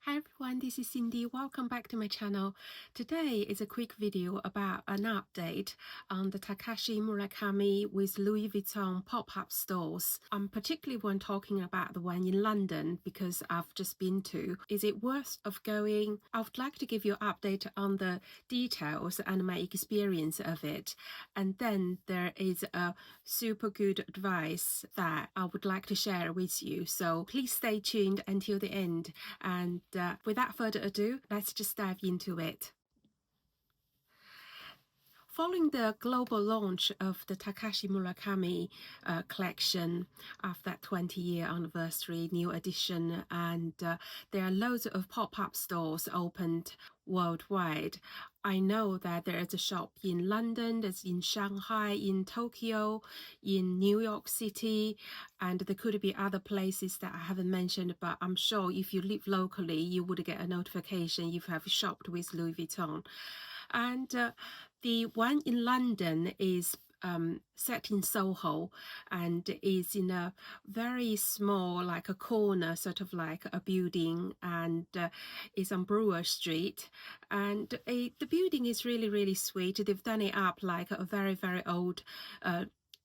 Hi everyone, this is Cindy. Welcome back to my channel. Today is a quick video about an update on the Takashi Murakami with Louis Vuitton pop-up stores. I'm particularly one talking about the one in London because I've just been to. Is it worth of going? I would like to give you an update on the details and my experience of it. And then there is a super good advice that I would like to share with you. So please stay tuned until the end. And without further ado, let's just dive into it. Following the global launch of the Takashi Murakami collection of that 20-year anniversary, new edition, and there are loads of pop-up stores opened worldwide. I know that there is a shop in London, there's in Shanghai, in Tokyo, in New York City, and there could be other places that I haven't mentioned, but I'm sure if you live locally, you would get a notification if you have shopped with Louis Vuitton. And the one in London is set in Soho and is in a very small, like a corner, sort of like a building, and is on Brewer Street. And the building is really, really sweet. They've done it up like a very, very old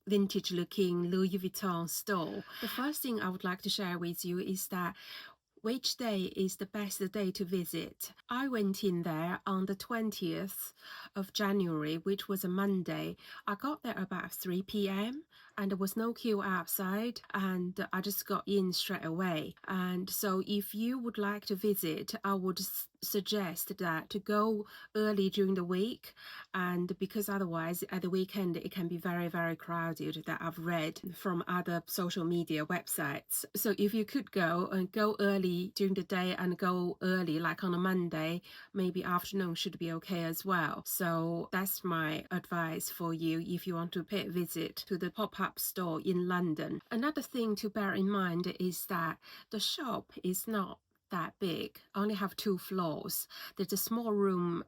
vintage looking Louis Vuitton store. The first thing I would like to share with you is that which day is the best day to visit. I went in there on the 20th of January, which was a Monday. I got there about 3 p.m. and there was no queue outside, and I just got in straight away. And so if you would like to visit, I would suggest that to go early during the week, and because otherwise at the weekend it can be very, very crowded, that I've read from other social media websites. So if you could go early during the day and go early like on a Monday, maybe afternoon should be okay as well. So that's my advice for you if you want to pay a visit to the pop-up store in London. Another thing to bear in mind is that the shop is not that big, only have 2 floors. There's a small room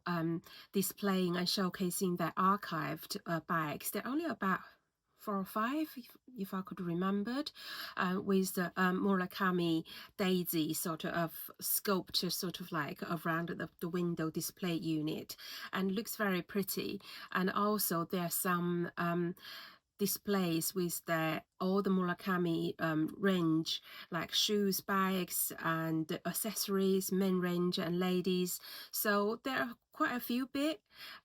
displaying and showcasing their archived bags. They're only about 4 or 5, if I could remember, with the Murakami daisy sort of sculpture, sort of like around the window display unit, and looks very pretty. And also there are some displays with all the Murakami range, like shoes, bags, and accessories, men range and ladies. So there are quite a few bit.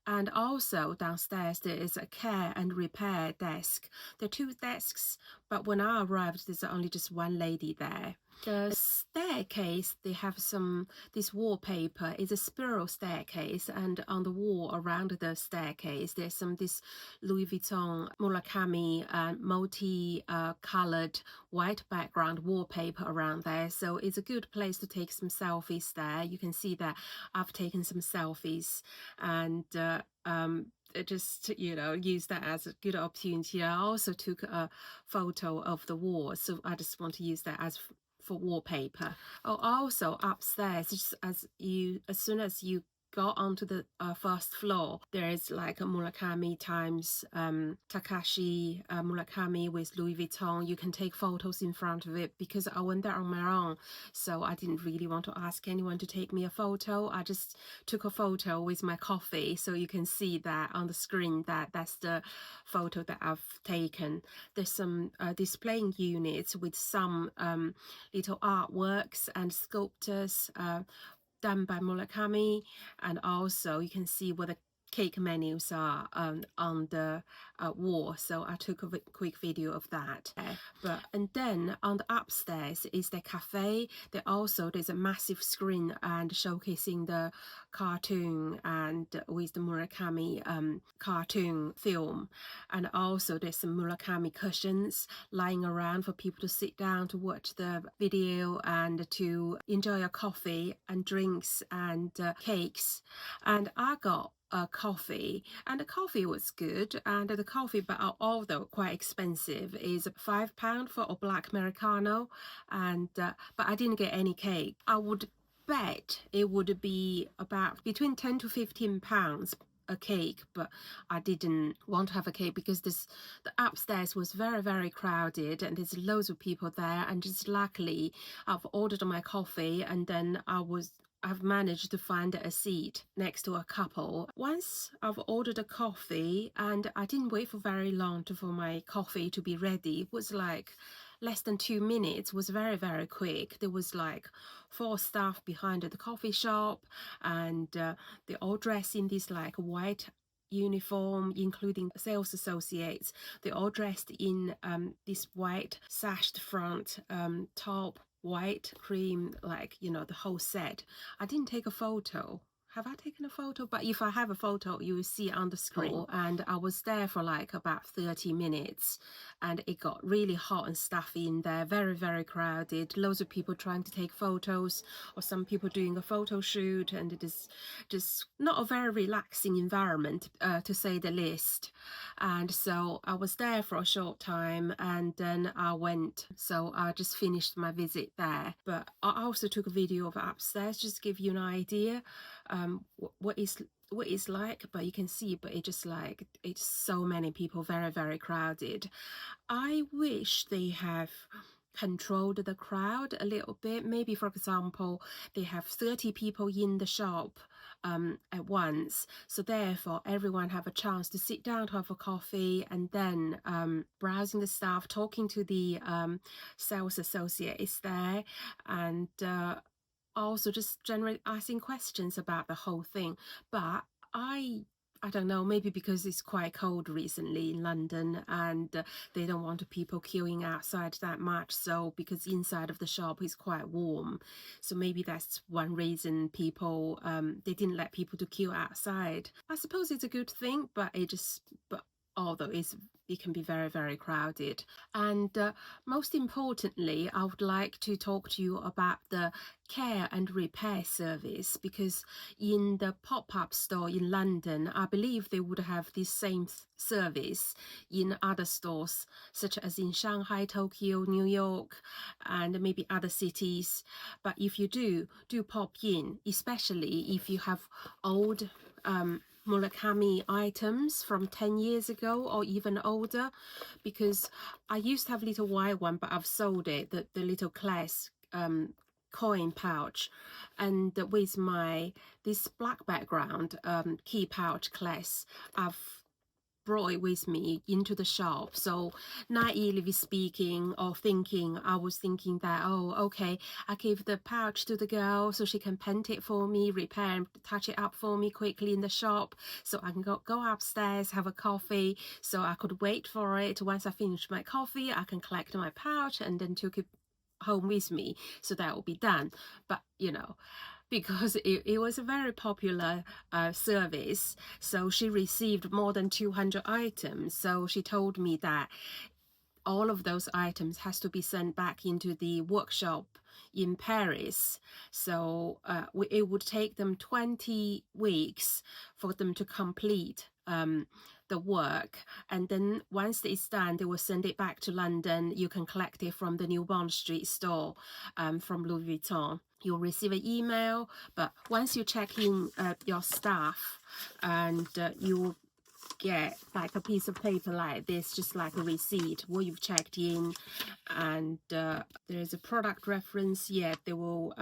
And also downstairs there is a care and repair desk. There are 2 desks, but when I arrived there's only just 1 lady there. The staircase, they have this wallpaper is a spiral staircase, and on the wall around the staircase there's this Louis Vuitton Murakami multi-colored white background wallpaper around there. So it's a good place to take some selfies there. You can see that I've taken some selfies, and just use that as a good opportunity. I also took a photo of the wall, so I just want to use that as for wallpaper. Oh, also upstairs, just as soon as you go onto the first floor, there is like a Murakami times Takashi Murakami with Louis Vuitton. You can take photos in front of it, because I went there on my own, so I didn't really want to ask anyone to take me a photo. I just took a photo with my coffee, so you can see that on the screen that's the photo that I've taken. There's some displaying units with some little artworks and sculptures done by Murakami, and also you can see what the cake menus are on the wall, so I took a quick video of that. And then on the upstairs is the cafe. There's a massive screen and showcasing the cartoon and with the Murakami cartoon film, and also there's some Murakami cushions lying around for people to sit down to watch the video and to enjoy a coffee and drinks and cakes. And I got a coffee, and the coffee was good, and the coffee, but although quite expensive, is £5 for a black Americano, and but I didn't get any cake. I would bet it would be about between £10 to £15 a cake, but I didn't want to have a cake because the upstairs was very, very crowded and there's loads of people there. And just luckily, I've ordered my coffee, and then I've managed to find a seat next to a couple. Once I've ordered a coffee, and I didn't wait for very long for my coffee to be ready. It was like less than 2 minutes. It was very, very quick. There was like 4 staff behind the coffee shop, and they all dressed in this like white uniform, including sales associates. They all dressed in this white sashed front top, white cream, like, you know, the whole set. I didn't take a photo. Have I taken a photo? But if I have a photo, you will see on the screen. And I was there for like about 30 minutes, and it got really hot and stuffy in there, very, very crowded, loads of people trying to take photos, or some people doing a photo shoot, and it is just not a very relaxing environment, to say the least. And so I was there for a short time, and then I went. So I just finished my visit there. But I also took a video of upstairs, just to give you an idea what it's like. But you can see, but it's so many people, very, very crowded. I wish they have controlled the crowd a little bit. Maybe, for example, they have 30 people in the shop at once, so therefore everyone have a chance to sit down to have a coffee, and then browsing the stuff, talking to the sales associates there, and also just generally asking questions about the whole thing. But I don't know, maybe because it's quite cold recently in London, and they don't want people queuing outside that much, so because inside of the shop is quite warm, so maybe that's one reason people they didn't let people to queue outside. I suppose it's a good thing, but although it can be very, very crowded. And most importantly, I would like to talk to you about the care and repair service, because in the pop-up store in London, I believe they would have this same service in other stores, such as in Shanghai, Tokyo, New York, and maybe other cities. But if you do pop in, especially if you have old Murakami items from 10 years ago or even older, because I used to have a little white one, but I've sold it, the little class coin pouch, and with this black background key pouch class, I've brought it with me into the shop. So naively speaking, or thinking, I was thinking that, oh, okay, I give the pouch to the girl so she can paint it for me, repair and touch it up for me quickly in the shop, so I can go upstairs, have a coffee, so I could wait for it. Once I finish my coffee, I can collect my pouch and then take it home with me, so that will be done. But you know, because it was a very popular service, so she received more than 200 items. So she told me that all of those items has to be sent back into the workshop in Paris. So it would take them 20 weeks for them to complete the work, and then once it's done, they will send it back to London. You can collect it from the New Bond Street store from Louis Vuitton. You'll receive an email, but once you check in your staff, and you will get like a piece of paper like this, just like a receipt, what you've checked in, and there's a product reference. Yeah, they will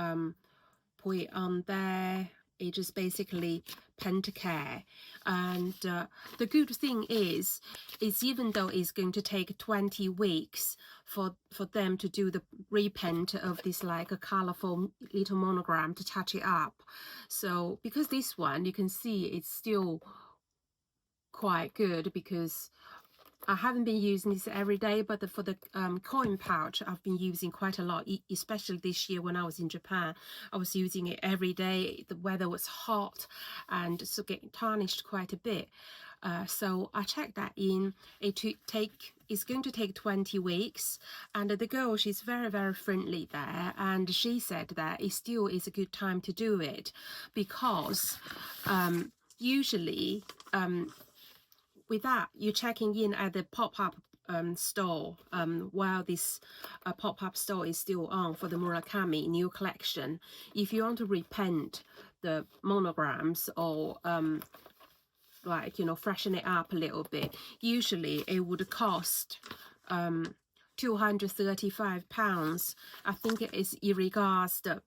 put it on there. It just basically Pentacare. And the good thing is even though it's going to take 20 weeks for them to do the repaint of this like a colorful little monogram to touch it up, so because this one, you can see it's still quite good, because I haven't been using this every day, but for the coin pouch, I've been using quite a lot, especially this year when I was in Japan. I was using it every day. The weather was hot, and so getting tarnished quite a bit. So I checked that in. It's going to take 20 weeks, and the girl, she's very, very friendly there, and she said that it still is a good time to do it, because usually without you checking in at the pop-up store while this pop-up store is still on for the Murakami new collection, if you want to repaint the monograms or like, you know, freshen it up a little bit, usually it would cost £235. I think it is irregards the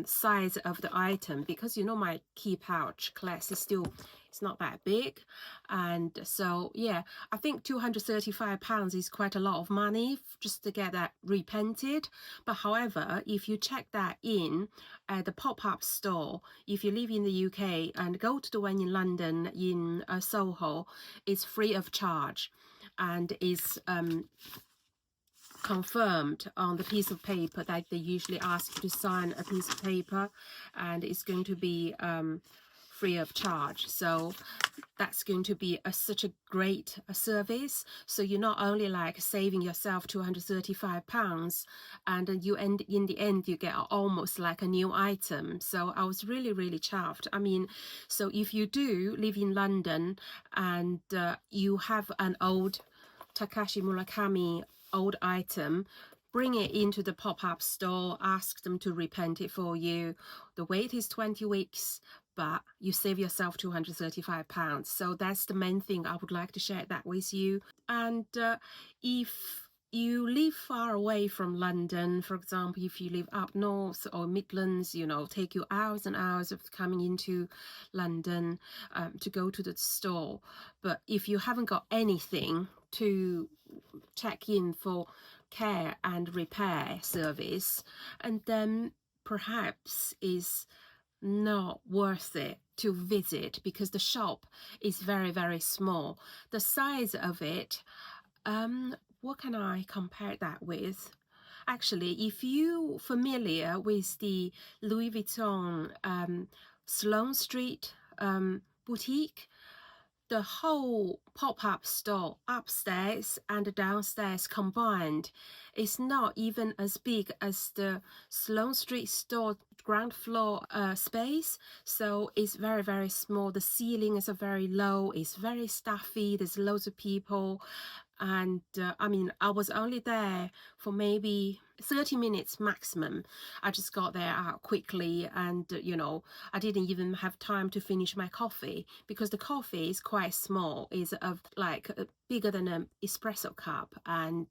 size of the item, because you know my key pouch class is still, it's not that big, and so yeah, I think £235 is quite a lot of money just to get that repainted. But however, if you check that in at the pop-up store, if you live in the UK and go to the one in London in Soho, it's free of charge, and is confirmed on the piece of paper that they usually ask you to sign a piece of paper, and it's going to be free of charge. So that's going to be such a great service. So you're not only like saving yourself £235, and you end in the end you get almost like a new item. So I was really chuffed. I mean, so if you do live in London and you have an old Takashi Murakami old item, bring it into the pop-up store, ask them to repaint it for you. The wait is 20 weeks, but you save yourself £235. So that's the main thing I would like to share that with you. And if you live far away from London, for example, if you live up north or Midlands, you know, take you hours and hours of coming into London to go to the store. But if you haven't got anything to check in for care and repair service, and then perhaps is not worth it to visit, because the shop is very small. The size of it, what can I compare that with? Actually, if you familiar with the Louis Vuitton Sloane Street boutique, the whole pop-up store upstairs and downstairs combined is not even as big as the Sloane Street store ground floor space. So it's very small. The ceiling is very low, it's very stuffy, there's loads of people, and I mean, I was only there for maybe 30 minutes maximum. I just got there out quickly, and you know, I didn't even have time to finish my coffee, because the coffee is quite small, is of like bigger than an espresso cup, and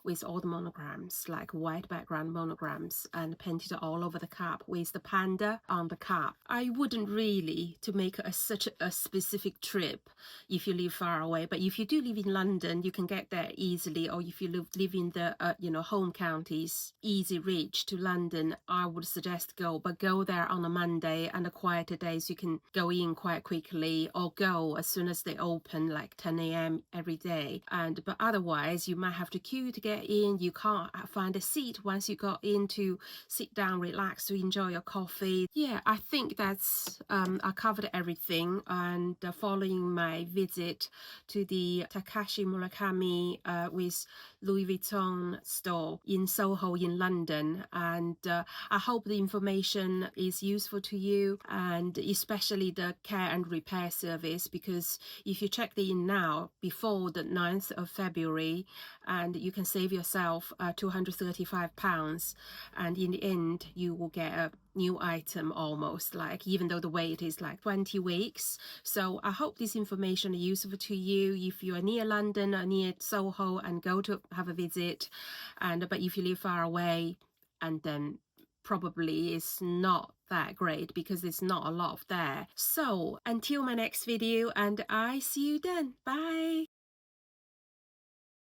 with all the monograms, like white background monograms, and painted all over the cup with the panda on the cup. I wouldn't really to make such a specific trip if you live far away, but if you do live in London, you can get there easily, or if you live in the you know, home counties, easy reach to London, I would suggest go, but go there on a Monday and the quieter days you can go in quite quickly, or go as soon as they open, like 10 a.m. every day. And but otherwise you might have to queue to get in, you can't find a seat once you got in to sit down, relax, to enjoy your coffee. Yeah, I think that's I covered everything. And following my visit to the Takashi Murakami with Louis Vuitton store in Soho in London, and I hope the information is useful to you, and especially the care and repair service, because if you check in now before the 9th of February, and you can save yourself £235, and in the end you will get a new item almost, like, even though the wait is like 20 weeks. So I hope this information is useful to you if you are near London or near Soho and go to have a visit. And but if you live far away, and then probably it's not that great because there's not a lot of there. So until my next video, and I see you then. Bye.